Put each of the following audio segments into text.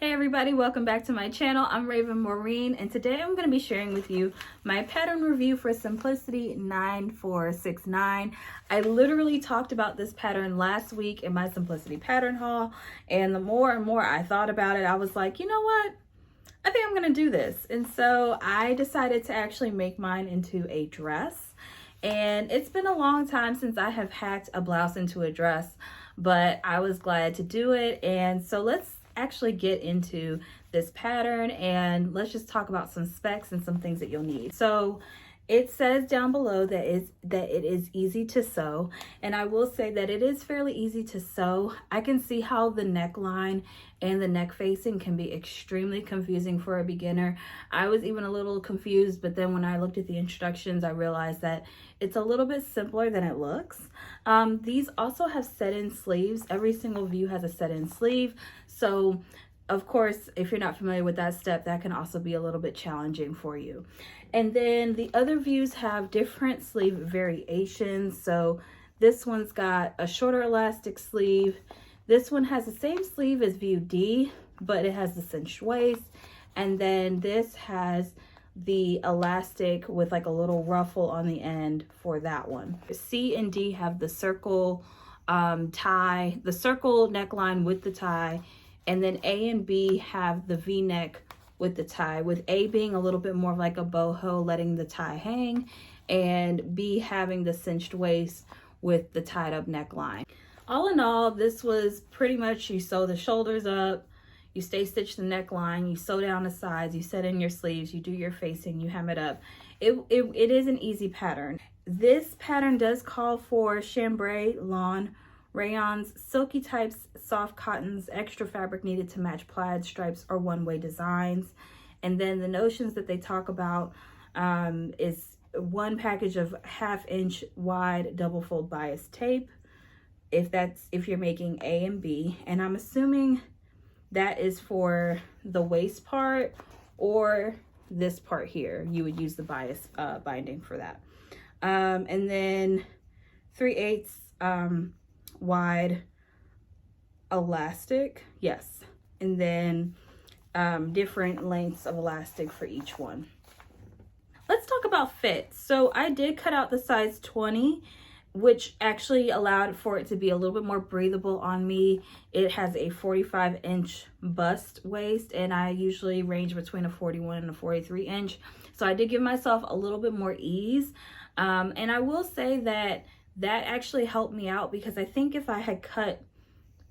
Hey everybody, welcome back to my channel. I'm Raven Maureen, and today I'm going to be sharing with you my pattern review for Simplicity 9469. I literally talked about this pattern last week in my Simplicity pattern haul, and the more and more I thought about it, I was like, you know what? I think I'm going to do this. And so I decided to actually make mine into a dress. And it's been a long time since I have hacked a blouse into a dress, but I was glad to do it. And so let's actually get into this pattern and let's just talk about some specs and some things that you'll need. So it says down below that it is easy to sew, and I will say that it is fairly easy to sew. I can see how the neckline and the neck facing can be extremely confusing for a beginner. I was even a little confused, but then when I looked at the instructions, I realized that it's a little bit simpler than it looks. These also have set-in sleeves. Every single view has a set-in sleeve. So of course, if you're not familiar with that step, that can also be a little bit challenging for you. And then the other views have different sleeve variations. So this one's got a shorter elastic sleeve. This one has the same sleeve as view D, but it has the cinched waist. And then this has the elastic with like a little ruffle on the end for that one. C and D have the circle tie, the circle neckline with the tie. And then A and B have the V-neck with the tie, with A being a little bit more like a boho, letting the tie hang, and B having the cinched waist with the tied up neckline. All in all, this was pretty much, you sew the shoulders up, you stay stitch the neckline, you sew down the sides, you set in your sleeves, you do your facing, you hem it up. It is an easy pattern. This pattern does call for chambray, lawn, rayons, silky types, soft cottons, extra fabric needed to match plaid, stripes, or one-way designs. And then the notions that they talk about is one package of 1/2 inch wide double fold bias tape, if you're making A and B. And I'm assuming that is for the waist part, or this part here. You would use the bias binding for that. And then 3/8 wide elastic, yes, and then different lengths of elastic for each one. Let's talk about fit. So I did cut out the size 20, which actually allowed for it to be a little bit more breathable on me. It has a 45-inch bust waist, and I usually range between a 41 and a 43 inch. So I did give myself a little bit more ease. And I will say that actually helped me out, because I think if I had cut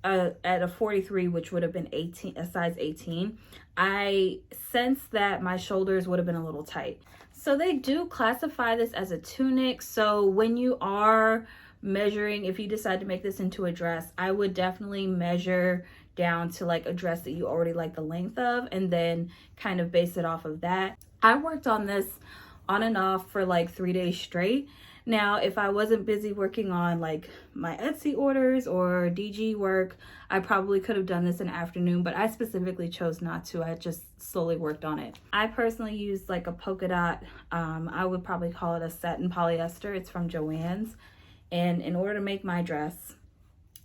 at a 43, which would have been a size 18, I sensed that my shoulders would have been a little tight. So they do classify this as a tunic. So when you are measuring, if you decide to make this into a dress, I would definitely measure down to like a dress that you already like the length of, and then kind of base it off of that. I worked on this on and off for like 3 days straight. Now, if I wasn't busy working on like my Etsy orders or DG work, I probably could have done this in the afternoon, but I specifically chose not to. I just slowly worked on it. I personally used like a polka dot, I would probably call it a satin polyester. It's from Joann's. And in order to make my dress,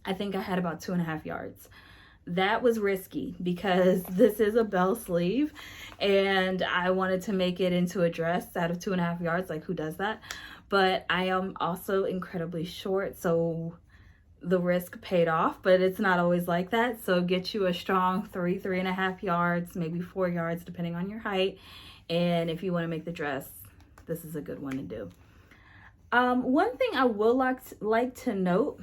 I think I had about 2.5 yards. That was risky because this is a bell sleeve, and I wanted to make it into a dress out of 2.5 yards. Like, who does that? But I am also incredibly short, so the risk paid off, but it's not always like that. So get you a strong 3.5 yards, maybe 4 yards, depending on your height. And if you want to make the dress, this is a good one to do. One thing I will like to note,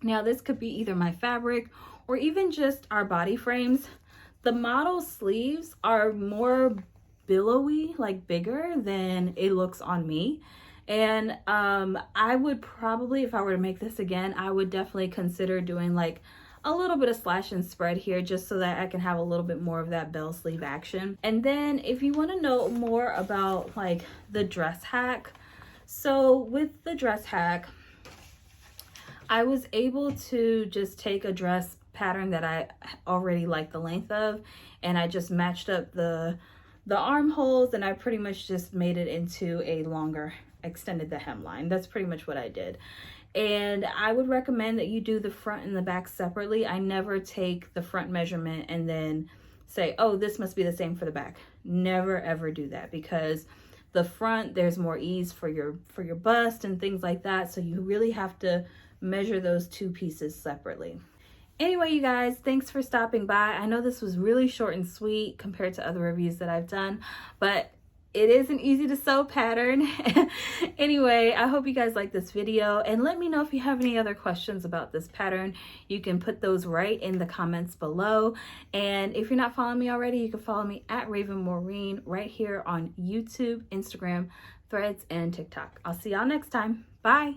now this could be either my fabric or even just our body frames. The model sleeves are more billowy, like bigger than it looks on me. And I would probably, if I were to make this again, I would definitely consider doing like a little bit of slash and spread here, just so that I can have a little bit more of that bell sleeve action. And then if you want to know more about like the dress hack, so with the dress hack, I was able to just take a dress pattern that I already like the length of, and I just matched up the armholes, and I pretty much just made it into a longer, extended the hemline. That's pretty much what I did. And I would recommend that you do the front and the back separately. I never take the front measurement and then say, oh, this must be the same for the back. Never ever do that, because the front, there's more ease for your bust and things like that. So you really have to measure those two pieces separately. Anyway, you guys, thanks for stopping by. I know this was really short and sweet compared to other reviews that I've done, but it is an easy to sew pattern. Anyway, I hope you guys like this video, and let me know if you have any other questions about this pattern. You can put those right in the comments below. And if you're not following me already, you can follow me at Raven Maureen right here on YouTube, Instagram, Threads, and TikTok. I'll see y'all next time. Bye.